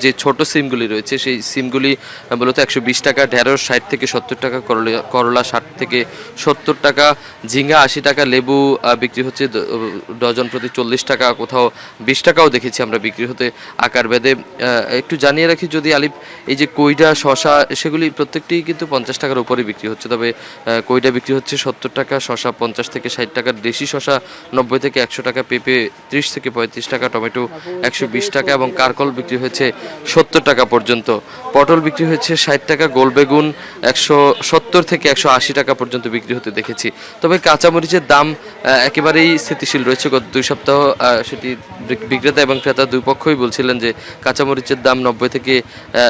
যে ছোট সিমগুলি রয়েছে সেই সিমগুলি মূলত 120 টাকা, ঢেঁড়স 60 থেকে 70 টাকা, করলা 60 থেকে 70 টাকা, ঝিঙ্গা 80 টাকা, লেবু বিক্রি হচ্ছে ডজন প্রতি 40 টাকা, কোথাও 20 টাকাও দেখেছি আমরা বিক্রি হতে আকার ভেদে। একটু জানিয়ে রাখি যদি আলিফ, এই যে কইডা, শশা, সেগুলি প্রত্যেকটি কিন্তু 50 টাকার উপরে বিক্রি হচ্ছে। তবে কইডা বিক্রি হচ্ছে 70 টাকা, শশা 50 থেকে 60 টাকা, দেশি শশা 90 থেকে 100 টাকা, পেঁপে 30 থেকে 35 টাকা, টমেটো 120 টাকা এবং কারকল বিক্রি হয়েছে 70 টাকা পর্যন্ত। পটল বিক্রি হয়েছে 60 টাকা, গোল বেগুন 170 থেকে 180 টাকা পর্যন্ত বিক্রি হতে দেখেছি। তবে কাঁচামরিচের দাম একেবারেই স্থিতিশীল রয়েছে গত 2 সপ্তাহ। সেটি বিক্রেতা এবং ক্রেতা দুই পক্ষই বলছিলেন যে কাঁচামরিচের দাম 90 থেকে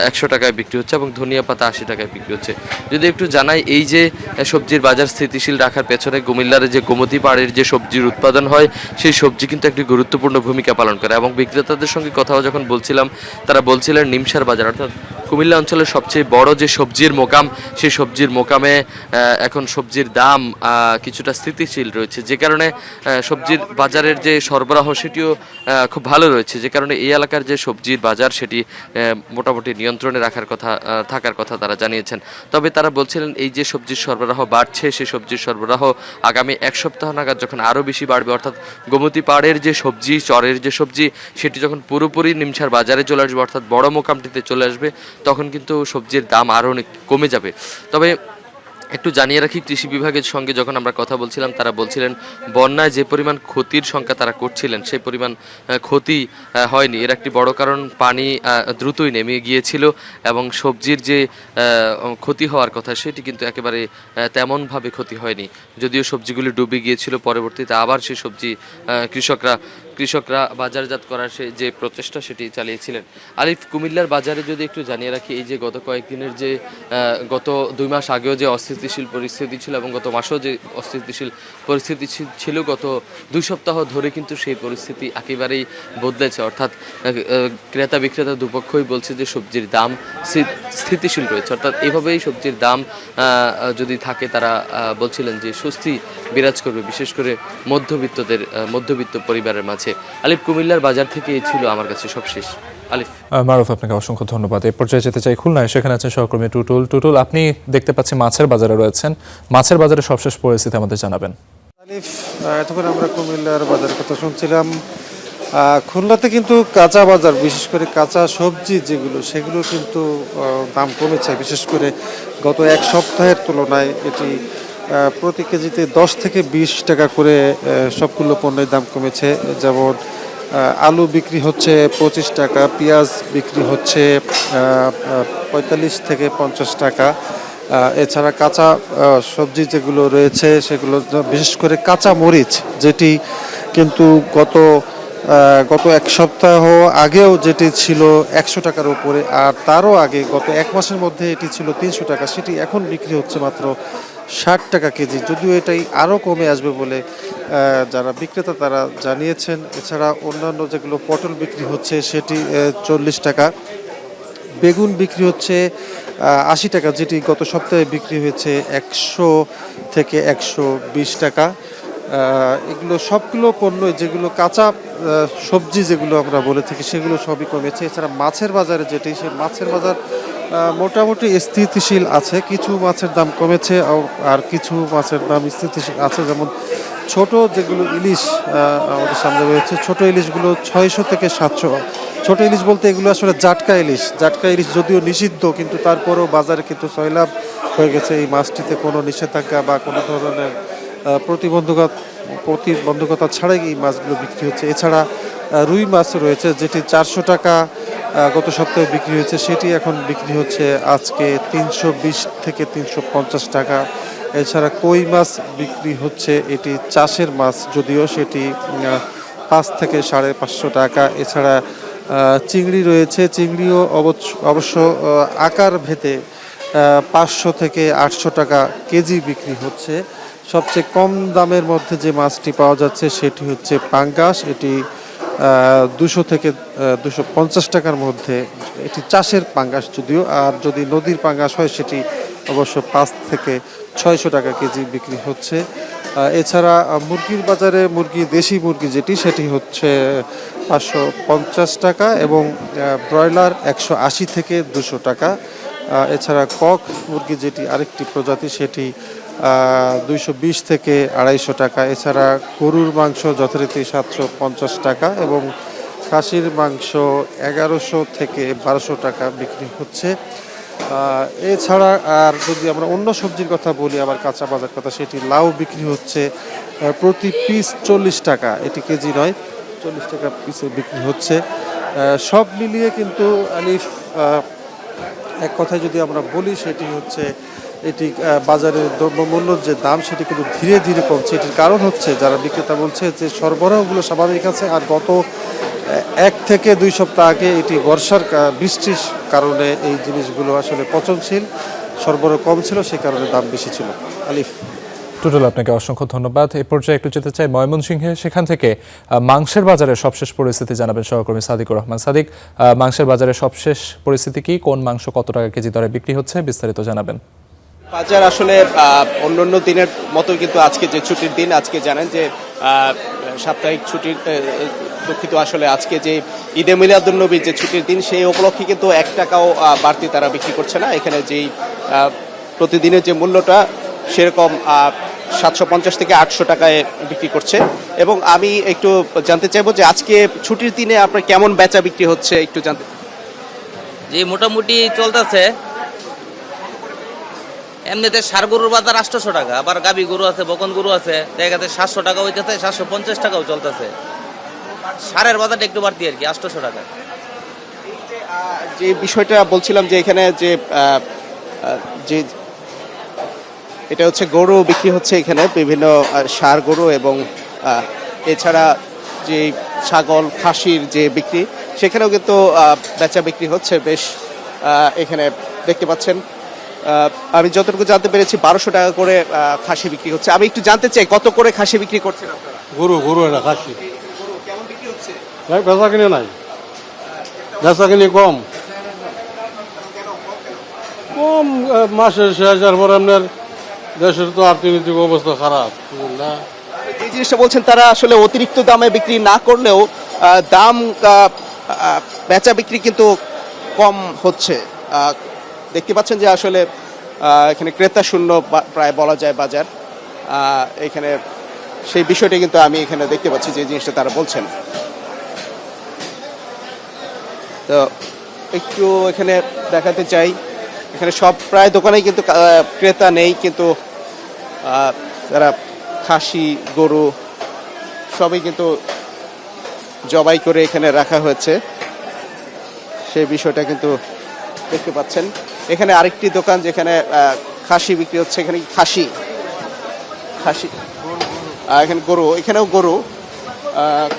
100 টাকায় বিক্রি হচ্ছে এবং ধনিয়া পাতা 80 টাকায় বিক্রি হচ্ছে। যদি একটু জানাই, এই যে সবজির বাজার স্থিতিশীল রাখার পেছনে কুমিল্লার যে গোমতী পাড়ের যে সবজির উৎপাদন হয় সেই সবজি কিন্তু একটি গুরুত্বপূর্ণ ভূমিকা পালন করে। এবং বিক্রেতাদের সঙ্গে কথাও যখন বলছিলাম, তারা বলছিলেন নিমসার বাজার, অর্থাৎ কুমিল্লা অঞ্চলের সবচেয়ে বড় যে সবজির মোকাম, সেই সবজির মোকামে এখন সবজির দাম কিছুটা স্থিতিশীল রয়েছে, যে কারণে সবজির বাজারের যে সরবরাহ সেটিও খুব ভালো রয়েছে, যে কারণে এই এলাকার যে সবজির বাজার সেটি মোটামুটি নিয়ন্ত্রণে থাকার কথা তারা জানিয়েছেন। তবে তারা বলছিলেন এই যে সবজির সরবরাহ বাড়ছে, সেই সবজির সরবরাহ আগামী 1 সপ্তাহ নাগাদ যখন আরও বেশি বাড়বে, অর্থাৎ গোমতী পাড়ের যে সবজি, চরের যে সবজি, সেটি যখন পুরোপুরি নিমসার বাজারে চলে আসবে, অর্থাৎ বড় মোকামটিতে চলে আসবে, তখন কিন্তু সবজির দাম আরও অনেক কমে যাবে। তবে একটু জানিয়ে রাখি, কৃষি বিভাগের সঙ্গে যখন আমরা কথা বলছিলাম, তারা বলছিলেন বন্যায় যে পরিমাণ ক্ষতির সংখ্যা তারা করছিলেন সেই পরিমাণ ক্ষতি হয়নি। এর একটি বড় কারণ পানি দ্রুতই নেমে গিয়েছিল এবং সবজির যে ক্ষতি হওয়ার কথা সেটি কিন্তু একেবারে তেমনভাবে ক্ষতি হয়নি। যদিও সবজিগুলি ডুবে গিয়েছিল, পরবর্তীতে আবার সেই সবজি কৃষকরা বাজারজাত করার যে প্রচেষ্টা সেটি চালিয়েছিলেন। আলিফ, কুমিল্লার বাজারে যদি একটু জানিয়ে রাখি, এই যে গত কয়েকদিনের যে গত 2 মাস আগেও যে অস্থিতিশীল পরিস্থিতি ছিল এবং গত মাসেও যে অস্থিতিশীল পরিস্থিতি ছিল, গত 2 সপ্তাহ ধরে কিন্তু সেই পরিস্থিতি একেবারেই বদলেছে। অর্থাৎ ক্রেতা বিক্রেতা দুপক্ষই বলছে যে সবজির দাম স্থিতিশীল রয়েছে, অর্থাৎ এভাবেই সবজির দাম যদি থাকে, তারা বলছিলেন যে স্বস্তি বিরাজ করবে, বিশেষ করে মধ্যবিত্ত পরিবারের মাঝে। আলিফ, কুমিল্লার বাজার থেকে এই ছিল আমার কাছে সবশেষ। আলিফ। মারুফ, আপনাকে অসংখ্য ধন্যবাদ। এই পর্যায়ে যেতে চাই খুলনায়, সেখানে আছেন সহকর্মী টুটুল। আপনি দেখতে পাচ্ছি মাছের বাজারে রয়েছেন, মাছের বাজারে সবশেষ পরিস্থিতি আমাদের জানাবেন। আলিফ, এতক্ষণ আমরা কুমিল্লার বাজারের কথা শুনছিলাম। খুলনাতে কিন্তু কাঁচা বাজার, বিশেষ করে কাঁচা সবজি যেগুলো, সেগুলো কিন্তু দাম কমেছে। বিশেষ করে গত 1 সপ্তাহের তুলনায় এটি প্রতি কেজিতে 10 থেকে 20 টাকা করে সবগুলো পণ্যের দাম কমেছে। যেমন আলু বিক্রি হচ্ছে 25 টাকা, পেঁয়াজ বিক্রি হচ্ছে 45 থেকে 50 টাকা। এছাড়া কাঁচা সবজি যেগুলো রয়েছে সেগুলো, বিশেষ করে কাঁচা মরিচ, যেটি কিন্তু গত 1 সপ্তাহ আগেও যেটি ছিল 100 টাকার উপরে, আর তারও আগে গত 1 মাসের মধ্যে এটি ছিল 300 টাকা, সেটি এখন বিক্রি হচ্ছে মাত্র 60 টাকা কেজি। যদিও এটাই আরও কমে আসবে বলে যারা বিক্রেতা তারা জানিয়েছেন। এছাড়া অন্যান্য যেগুলো পটল বিক্রি হচ্ছে সেটি 40 টাকা, বেগুন বিক্রি হচ্ছে 80 টাকা, যেটি গত সপ্তাহে বিক্রি হয়েছে 100 থেকে 120 টাকা। এগুলো সবগুলো পণ্য যেগুলো কাঁচা সবজি যেগুলো আমরা বলে থাকি সেগুলো সবই কমেছে। এছাড়া মাছের বাজারে যেটি, সেই মাছের বাজার মোটামুটি স্থিতিশীল আছে। কিছু মাছের দাম কমেছে আর কিছু মাছের দাম স্থিতিশীল আছে। যেমন ছোট যেগুলো ইলিশ আমাদের সামনে রয়েছে, ছোট ইলিশগুলো 600 থেকে 700। ছোট ইলিশ বলতে এগুলো আসলে জাটকা ইলিশ। জাটকা ইলিশ যদিও নিষিদ্ধ, কিন্তু তারপরেও বাজারে কিন্তু সয়লাভ হয়ে গেছে। এই মাছটিতে কোনো নিষেধাজ্ঞা বা কোনো ধরনের প্রতিবন্ধকতা ছাড়াই এই মাছগুলো বিক্রি হচ্ছে। এছাড়া রুই মাছ রয়েছে, যেটি 400 টাকা গত সপ্তাহে বিক্রি হয়েছে, সেটি এখন বিক্রি হচ্ছে আজকে 320 থেকে 350 টাকা। এছাড়া কই মাছ বিক্রি হচ্ছে, এটি চাষের মাছ যদিও, সেটি 5 থেকে 550 টাকা। এছাড়া চিংড়ি রয়েছে, চিংড়িও অবশ্য আকার ভেদে 500 থেকে 800 টাকা কেজি বিক্রি হচ্ছে। সবচেয়ে কম দামের মধ্যে যে মাছটি পাওয়া যাচ্ছে সেটি হচ্ছে পাঙ্গাস। এটি 200 থেকে 250 টাকার মধ্যে। এটি চাষের পাঙ্গাস যদিও, আর যদি নদীর পাঙ্গাস হয় সেটি অবশ্য 5 থেকে 600 টাকা কেজি বিক্রি হচ্ছে। এছাড়া মুরগির বাজারে দেশি মুরগি যেটি, সেটি হচ্ছে 550 টাকা এবং ব্রয়লার 180 থেকে 200 টাকা। এছাড়া কক মুরগি যেটি আরেকটি প্রজাতি, সেটি 220 থেকে 250 টাকা। এছাড়া গরুর মাংস যথারীতি 750 টাকা এবং খাসির মাংস 1100 থেকে 1200 টাকা বিক্রি হচ্ছে। এছাড়া আর যদি আমরা অন্য সবজির কথা বলি, আবার কাঁচা বাজার কথা, সেটি লাউ বিক্রি হচ্ছে প্রতি পিস 40 টাকা। এটি কেজি নয়, 40 টাকা পিসে বিক্রি হচ্ছে। সব মিলিয়ে কিন্তু আলিফ এক কথায় যদি আমরা বলি, সেটি হচ্ছে এটি বাজারের দ্রব্যমূল্যর যে দাম, সেটি কিন্তু ধীরে ধীরে কমছে। এটির কারণ হচ্ছে যারা বিক্রেতা বলছে যে সরবরাহগুলো স্বাভাবিক আছে, আর গত 1 থেকে 2 সপ্তাহ আগে এটি বৃষ্টির কারণে এই জিনিসগুলো আসলে পচনশীল, সরবরাহ কম ছিল, সে কারণে দাম বেশি ছিল। আলিফ, টুটুল, আপনাকে অসংখ্য ধন্যবাদ। এই পর্যায়ে একটু যেতে চাই ময়মনসিংহে, সেখান থেকে মাংসের বাজারের সবশেষ পরিস্থিতি জানাবেন সহকর্মী সাদিকুর রহমান। সাদিক, মাংসের বাজারের সবশেষ পরিস্থিতি কি? কোন মাংস কত টাকা কেজি দরে বিক্রি হচ্ছে, বিস্তারিত জানাবেন। বাজার আসলে অন্যান্য দিনের মতো কিন্তু আজকে যে ছুটির দিন, আজকে জানেন যে সাপ্তাহিক ছুটির দুঃখিত, আসলে আজকে যে ঈদে মিলাদুন্নবী যে ছুটির দিন, সেই উপলক্ষে কিন্তু 1 টাকাও বাড়তি তারা বিক্রি করছে না। এখানে যেই প্রতিদিনের যে মূল্যটা, সেরকম 750 থেকে 800 টাকায় বিক্রি করছে। এবং আমি একটু জানতে চাইবো যে আজকে ছুটির দিনে আপনার কেমন বেচা বিক্রি হচ্ছে, একটু জানতে। যে মোটামুটি চলতেছে, এমনিতে ষাঁড় গরুর বাজার 800 টাকা, আবার গাবি গরু আছে, বকন গরু আছে, দেখা যাচ্ছে 700 টাকা হইতেছে, 750 টাকাও চলতেছে। ষাঁড়ের বাজারটা একটু বাড়তি আর কি, 800 টাকা। যে বিষয়টা বলছিলাম যে এখানে যে এটা হচ্ছে গরু বিক্রি হচ্ছে, এখানে বিভিন্ন ষাঁড় গরু এবং এছাড়া যে ছাগল খাসির যে বিক্রি, সেখানেও কিন্তু বেচা বিক্রি হচ্ছে বেশ। এখানে দেখতে পাচ্ছেন, আমি যতটুকু জানতে পেরেছি 1200 টাকা করে খাসি বিক্রি হচ্ছে। আমি একটু জানতে চাই কত করে খাসি বিক্রি করছেন আপনারা? গরু এটা খাসি কেমন বিক্রি হচ্ছে? বেচা কিনে নাই, বেচা কিনে কম মাসের শেষ। পর আপনার দেশের তো অর্থনৈতিক অবস্থা খারাপ না। এই জিনিসটা বলছেন, তারা আসলে অতিরিক্ত দামে বিক্রি না করলেও দাম বেচা বিক্রি কিন্তু কম হচ্ছে। দেখতে পাচ্ছেন যে আসলে এখানে ক্রেতা শূন্য প্রায় বলা যায় বাজার। এখানে সেই বিষয়টা কিন্তু আমি এখানে দেখতে পাচ্ছি, যে জিনিসটা তারা বলছেন। তো একটু এখানে দেখাতে চাই, এখানে সব প্রায় দোকানেই কিন্তু ক্রেতা নেই, কিন্তু তারা খাসি গরু সবই কিন্তু জবাই করে এখানে রাখা হয়েছে, সেই বিষয়টা কিন্তু দেখতে পাচ্ছেন। এখানে আরেকটি দোকান যেখানে খাসি বিক্রি হচ্ছে, এখানে খাসি এখানে গরু, এখানেও গরু।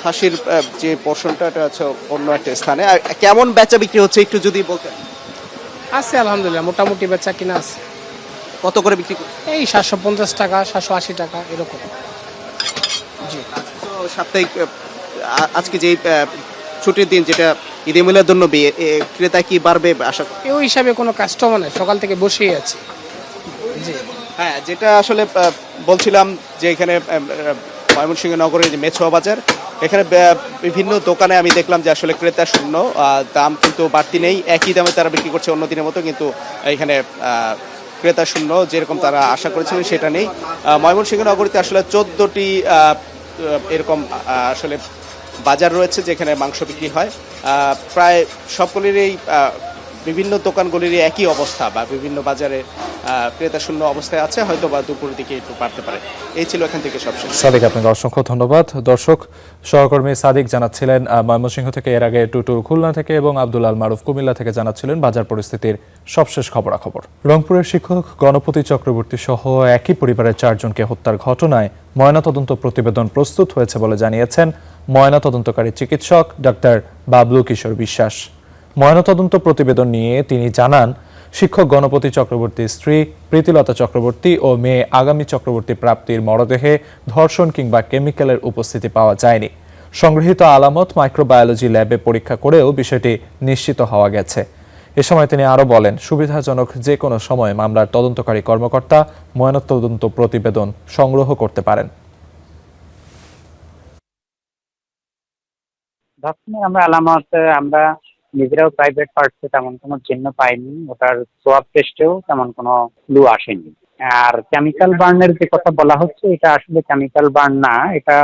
খাসির যে পোর্শনটা, এটা হচ্ছে অন্য একটা স্থানে। আর কেমন বেচা বিক্রি হচ্ছে একটু যদি বলতেন। আছে আলহামদুলিল্লাহ, মোটামুটি বেচা কিনা আছে। কত করে বিক্রি করছে? এই 750 টাকা, 780 টাকা এরকম। জি, তো সাপ্তাহিক আজকে যে ছুটির দিন, যেটা ঈদে মিলাদুন্নবী, ক্রেতা কি বাড়বে আশা করি? এই হিসাবে কোনো কাস্টমার নেই, সকাল থেকে বসেই আছি। জি, হ্যাঁ, যেটা আসলে বলছিলাম যে এখানে ময়মনসিংহ নগরের যে মেছোয়া বাজার, এখানে বিভিন্ন দোকানে আমি দেখলাম যে আসলে ক্রেতা শূন্য, দাম কিন্তু বাড়তি নেই, একই দামে তারা বিক্রি করছে অন্য দিনের মতো, কিন্তু এখানে ক্রেতা শূন্য যেরকম তারা আশা করেছিলেন সেটা নেই। ময়মনসিংহ নগরীতে আসলে 14টি এরকম আসলে বাজার রয়েছে যেখানে মাংস বিক্রি হয়। প্রায় সবগুলিরই বিভিন্ন দোকানগুলিরই একই অবস্থা, বা বিভিন্ন বাজারে ক্রেতা শূন্য অবস্থায় আছে, হয়তো বা দুপুরের দিকে একটু বাড়তে পারে। এই ছিল এখান থেকে সবশেষ। সাদিক, আপনাকে অসংখ্য ধন্যবাদ। দর্শক, সহকর্মী সাদিক জানাচ্ছিলেন ময়মনসিংহ থেকে, এর আগে টুটুল খুলনা থেকে এবং আব্দুল আল মারুফ কুমিল্লা থেকে জানাচ্ছিলেন বাজার পরিস্থিতির সবশেষ খবরাখবর। রংপুরের শিক্ষক গণপতি চক্রবর্তী সহ একই পরিবারের 4 জনকে হত্যার ঘটনায় ময়নাতদন্ত প্রতিবেদন প্রস্তুত হয়েছে বলে জানিয়েছেন ময়নাতদন্তকারী চিকিৎসক ডাক্তার বাবলু কিশোর বিশ্বাস। ময়নাতদন্ত প্রতিবেদন নিয়ে তিনি জানান, শিক্ষক গণপতি চক্রবর্তীর স্ত্রী প্রীতিলতা চক্রবর্তী ও মেয়ে আগামী চক্রবর্তী প্রাপ্তির মরদেহে ধর্ষণ কিংবা কেমিক্যালের উপস্থিতি পাওয়া যায়নি। সংগৃহীত আলামত মাইক্রোবায়োলজি ল্যাবে পরীক্ষা করেও বিষয়টি নিশ্চিত হওয়া গেছে। এ সময় তিনি আরও বলেন, সুবিধাজনক যে কোনো সময় মামলার তদন্তকারী কর্মকর্তা ময়নাতদন্ত প্রতিবেদন সংগ্রহ করতে পারেন। ধর্ষণের আমরা নিজেরাও প্রাইভেট পার্টসে তেমন কোনো চিহ্ন পাইনি, ওটার সোয়াব টেস্টেও তেমন কোনো ক্লু আসেনি। আর কেমিক্যাল বার্নের যে কথা বলা হচ্ছে, এটা আসলে কেমিক্যাল বার্ন না, এটা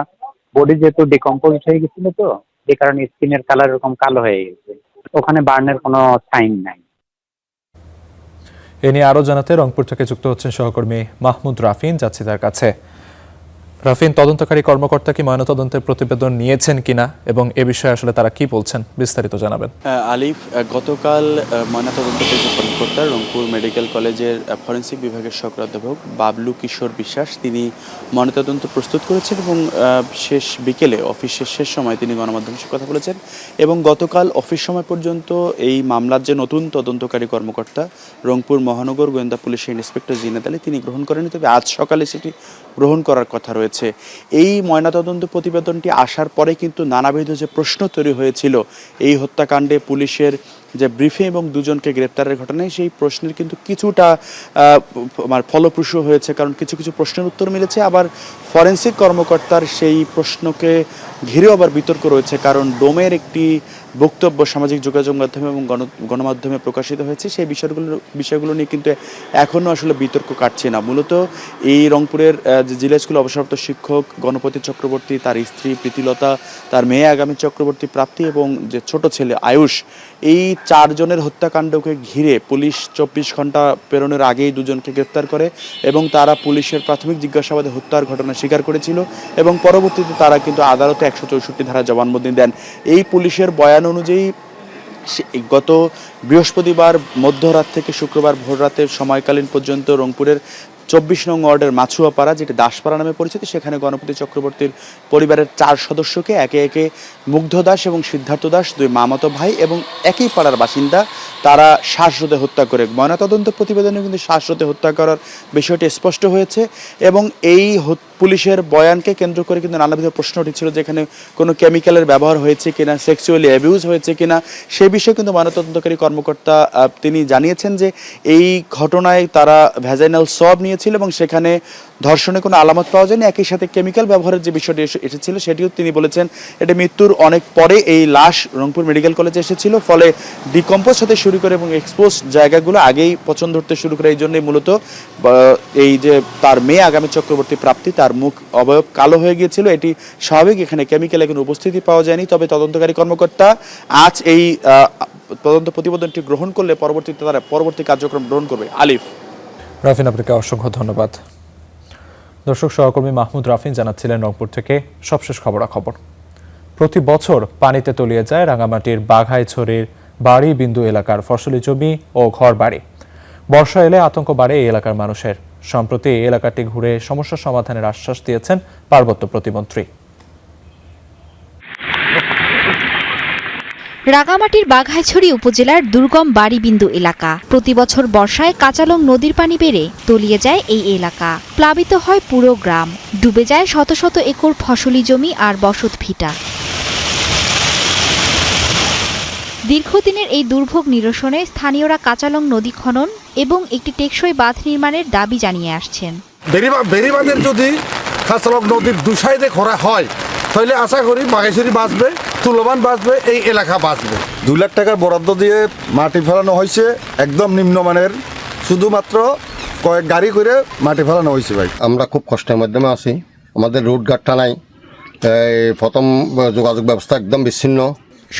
বডি যেহেতু ডিকম্পোজ হয়ে গেছিল, তো যে কারণে স্কিনের কালার এরকম কালো হয়ে গেছে, ওখানে বার্নের কোনো সাইন নাই। এ নিয়ে আরও জানাতে রংপুর থেকে যুক্ত হচ্ছেন সহকর্মী মাহমুদ রাফিন, যাচ্ছি তার কাছে। রাফিন, তদন্তকারী কর্মকর্তা কি ময়নাতদন্তের প্রতিবেদন নিয়েছেন কিনা এবং এ বিষয়ে আসলে তারা কি বলছেন, বিস্তারিত জানাবেন। আলিফ, গতকাল ময়নাতদন্তকারী কর্মকর্তা রংপুর মেডিকেল কলেজের ফরেন্সিক বিভাগের সহকারী অধ্যাপক বাবলু কিশোর বিশ্বাস তিনি ময়নাতদন্ত প্রস্তুত করেছেন এবং শেষ বিকেলে অফিসের শেষ সময় তিনি গণমাধ্যমের সাথে কথা বলেছেন। এবং গতকাল অফিস সময় পর্যন্ত এই মামলার যে নতুন তদন্তকারী কর্মকর্তা রংপুর মহানগর গোয়েন্দা পুলিশের ইন্সপেক্টর জিনাত আলী তিনি গ্রহণ করেনি, তবে আজ সকালে সেটি গ্রহণ করার কথা রয়েছে। এই ময়নাতদন্ত প্রতিবেদনটি আসার পরে কিন্তু নানাবিধ যে প্রশ্ন তৈরি হয়েছিল এই হত্যাকাণ্ডে পুলিশের যে ব্রিফিং এবং 2 জনকে গ্রেপ্তারের ঘটনায়, সেই প্রশ্নের কিন্তু কিছুটা ফলপ্রসূ হয়েছে, কারণ কিছু কিছু প্রশ্নের উত্তর মিলেছে, আবার ফরেন্সিক কর্মকর্তার সেই প্রশ্নকে ঘিরেও আবার বিতর্ক রয়েছে, কারণ ডোমের একটি বক্তব্য সামাজিক যোগাযোগ মাধ্যমে এবং গণমাধ্যমে প্রকাশিত হয়েছে, সেই বিষয়গুলো নিয়ে কিন্তু এখনও আসলে বিতর্ক কাটছে না। মূলত এই রংপুরের যে জিলা স্কুল অবসরপ্রাপ্ত শিক্ষক গণপতি চক্রবর্তী, তার স্ত্রী প্রীতিলতা, তার মেয়ে আগামী চক্রবর্তী প্রাপ্তি এবং যে ছোট ছেলে আয়ুষ, এই 4 জনের হত্যাকাণ্ডকে ঘিরে পুলিশ 24 ঘন্টা পেরোনোর আগেই 2 জনকে গ্রেপ্তার করে এবং তারা পুলিশের প্রাথমিক জিজ্ঞাসাবাদে হত্যার ঘটনা স্বীকার করেছিল এবং পরবর্তীতে তারা কিন্তু আদালতে 164 ধারা জবানবন্দি দেন। এই পুলিশের বয়ান অনুযায়ী গত বৃহস্পতিবার মধ্যরাত থেকে শুক্রবার ভোররাতের সময়কালীন পর্যন্ত রংপুরের 24 নং ওয়ার্ডের মাছুয়াপাড়া, যেটি দাসপাড়া নামে পরিচিত, সেখানে গণপতি চক্রবর্তীর পরিবারের 4 সদস্যকে একে একে মুগ্ধ দাস এবং সিদ্ধার্থ দাস, 2 মামাতো ভাই এবং একই পাড়ার বাসিন্দা, তারা শ্বাসরোধে হত্যা করে। ময়নাতদন্ত প্রতিবেদনে কিন্তু শ্বাসরোধে হত্যা করার বিষয়টি স্পষ্ট হয়েছে এবং এই পুলিশের বয়ানকে কেন্দ্র করে কিন্তু নানাবিধ প্রশ্ন উঠেছিল, যেখানে কোনো কেমিক্যালের ব্যবহার হয়েছে কিনা, সেক্সুয়ালি অ্যাবিউজ হয়েছে কিনা, সে বিষয়ে কিন্তু ময়নাতদন্তকারী কর্মকর্তা তিনি জানিয়েছেন যে এই ঘটনায় তারা ভ্যাজাইনাল সোয়াব নিয়েছিল এবং সেখানে ধর্ষণের কোনো আলামত পাওয়া যায়নি। একই সাথে কেমিক্যাল ব্যবহারের যে বিষয়টি এসেছিল সেটিও তিনি বলেছেন এটা মৃত্যুর অনেক পরে এই লাশ রংপুর মেডিকেল কলেজে এসেছিল, ফলে ডিকম্পোজ হতে শুরু করে এবং এক্সপোজ জায়গাগুলো আগেই পছন্দ ধরতে শুরু করে। এই জন্যই মূলত এই যে তার মেয়ে আগামী চক্রবর্তী প্রাপ্তি, তার মুখ অবয়ব কালো হয়ে গিয়েছিল, এটি স্বাভাবিক, এখানে কেমিক্যালের কোনো উপস্থিতি পাওয়া যায়নি। তবে তদন্তকারী কর্মকর্তা আজ এই তদন্ত প্রতিবেদনটি গ্রহণ করলে পরবর্তীতে তারা পরবর্তী কার্যক্রম গ্রহণ করবে। আলিফ, রাফিন, আপনাকে অসংখ্য ধন্যবাদ। দর্শক, সহকর্মী মাহমুদ রাফিন জানাচ্ছিলেন রংপুর থেকে সবশেষ খবরাখবর। প্রতি বছর পানিতে তলিয়ে যায় রাঙামাটির বাঘাইছড়ির বাড়ি বিন্দু এলাকার ফসলি জমি ও ঘর বাড়ি। বর্ষা এলে আতঙ্ক বাড়ে এই এলাকার মানুষের। সম্প্রতি এই এলাকাটি ঘুরে সমস্যা সমাধানের আশ্বাস দিয়েছেন পার্বত্য প্রতিমন্ত্রী। রাঙামাটির বাঘাইছড়ি উপজেলার দুর্গম বাড়িবিন্দু এলাকা। প্রতি বছর বর্ষায় কাঁচালং নদীর পানি বেড়ে তলিয়ে যায় এই এলাকা। প্লাবিত হয় পুরো গ্রাম, ডুবে যায় শত শত একর ফসলি জমি আর বসত ভিটা। দীর্ঘদিনের এই দুর্ভোগ নিরসনে স্থানীয়রা কাঁচালং নদী খনন এবং একটি টেকসই বাঁধ নির্মাণের দাবি জানিয়ে আসছেন। বেড়িবাঁধের যদি খাসলক নদীর দু সাইডে খরা হয় তাহলে আশা করি বাঘেশ্বরী বাঁচবে, তুলবান বাঁচবে, এই এলাকা বাঁচবে। 2 লাখ টাকার বরাদ্দ দিয়ে মাটি ফেলানো হয়েছে, একদম নিম্নমানের, শুধুমাত্র কয়েক গাড়ি করে মাটি ফেলানো হয়েছে ভাই। আমরা খুব কষ্টের মাধ্যমে আছি, আমাদের রোডঘাটটা নাই, প্রথম যোগাযোগ ব্যবস্থা একদম বিচ্ছিন্ন।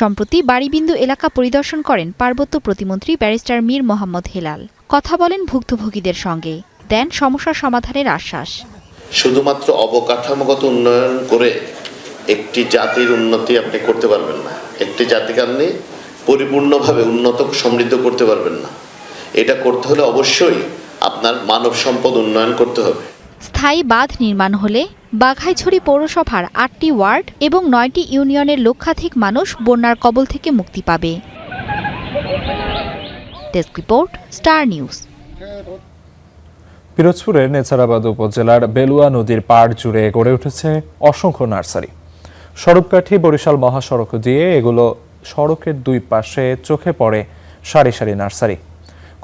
সম্প্রতি বাড়িবিন্দু এলাকা পরিদর্শন করেন পার্বত্য প্রতিমন্ত্রী ব্যারিস্টার মীর মোহাম্মদ হেলাল। কথা বলেন ভুক্তভোগীদের সঙ্গে, দেন সমস্যা সমাধানের আশ্বাস। শুধুমাত্র অবকাঠামোগত উন্নয়ন করে একটি জাতির উন্নতি আপনি করতে পারবেন না, একটি জাতিকে আপনি পরিপূর্ণভাবে উন্নত সমৃদ্ধ করতে পারবেন না। এটা করতে হলে অবশ্যই আপনার মানব সম্পদ উন্নয়ন করতে হবে। স্থায়ী বাঁধ নির্মাণ হলে বাঘাইছড়ি পৌরসভার 8টি ওয়ার্ড এবং 9টি ইউনিয়নের লক্ষাধিক মানুষ বন্যার কবল থেকে মুক্তি পাবে। Desk report, star news. পিরোজপুরের নেছারাবাদ উপজেলার বেলুয়া নদীর পাড় জুড়ে গড়ে উঠেছে অসংখ্য নার্সারি। সড়ককাঠি বরিশাল মহাসড়ক দিয়ে এগুলো সড়কের দুই পাশে চোখে পড়ে সারি সারি নার্সারি।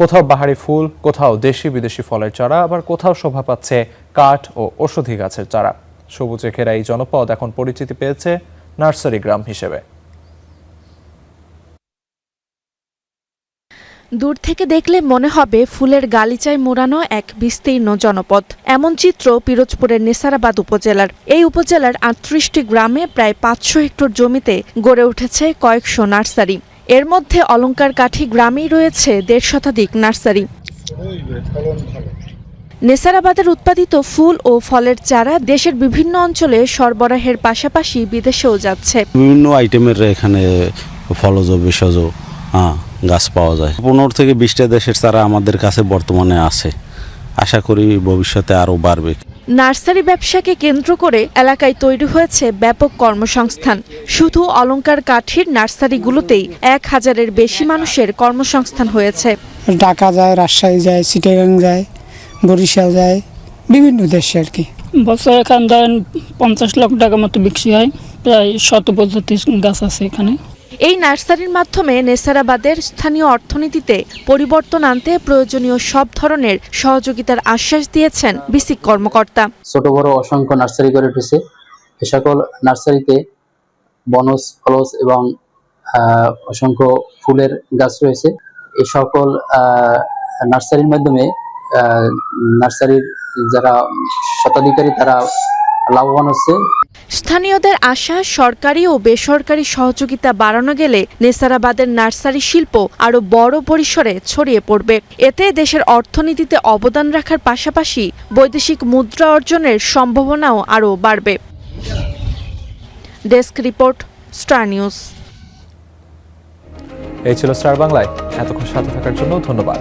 কোথাও বাহারি ফুল, কোথাও দেশি বিদেশি ফলের চারা, আবার কোথাও শোভা পাচ্ছে কাঠ ও ঔষধি গাছের চারা। সবুজে ঘেরা এই জনপদ এখন পরিচিতি পেয়েছে নার্সারি গ্রাম হিসেবে। দূর থেকে দেখলে মনে হবে ফুলের গালিচায় মোড়ানো এক বিস্তীর্ণ জনপদ। এমন চিত্র পিরোজপুরের নেছারাবাদ উপজেলার। এই উপজেলার 38টি গ্রামে প্রায় 500 হেক্টর জমিতে গড়ে উঠেছে কয়েকশো নার্সারি। এর মধ্যে অলঙ্কার কাঠি গ্রামেই রয়েছে 1.5 শতাধিক নার্সারি। নেছারাবাদের উৎপাদিত ফুল ও ফলের চারা দেশের বিভিন্ন অঞ্চলে সরবরাহের পাশাপাশি বিদেশেও যাচ্ছে। বিভিন্ন আইটেমের এখানে ফলজ বিষজ গাছ পাওয়া যায়। 15 থেকে 20টা দেশের চারা আমাদের কাছে বর্তমানে আছে, আশা করি ভবিষ্যতে আরও বাড়বে। নার্সারি ব্যবসাকে কেন্দ্র করে এলাকায় তৈরি হয়েছে ব্যাপক কর্মসংস্থান। শুধু অলঙ্কার কাঠির নার্সারিগুলোতেই 1000-এর বেশি মানুষের কর্মসংস্থান হয়েছে। ঢাকা যায়, রাজশাহী যায়, চিটাগাং যায়, বরিশাল যায়, বিভিন্ন দেশে আর কি। বছর এখান ধরেন 50 লাখ টাকা মতো বিক্রি হয়, প্রায় 100 প্রজাতির গাছ আছে এখানে। এই নার্সারির মাধ্যমে নেছারাবাদের স্থানীয় অর্থনীতিতে পরিবর্তন আনতে প্রয়োজনীয় সব ধরনের সহযোগিতার আশ্বাস দিয়েছেন বিসিক কর্মকর্তা। ছোট বড় অসংখ্য নার্সারি গড়ে উঠেছে। এ সকল নার্সারিতে বনজ, ফলজ এবং অসংখ্য ফুলের গাছ রয়েছে। এই সকল নার্সারির মাধ্যমে নার্সারির যারা স্বত্বাধিকারী তারা লাভবান হচ্ছে। স্থানীয়দের আশা, সরকারি ও বেসরকারি সহযোগিতা বাড়ানো গেলে নেছারাবাদের নার্সারি শিল্প আরো বড় পরিসরে ছড়িয়ে পড়বে। এতে দেশের অর্থনীতিতে অবদান রাখার পাশাপাশি বৈদেশিক মুদ্রা অর্জনের সম্ভাবনাও আরো বাড়বে। Desk report, star news. এই ছিল স্টার বাংলায়। এতক্ষণ সাথে থাকার জন্য ধন্যবাদ।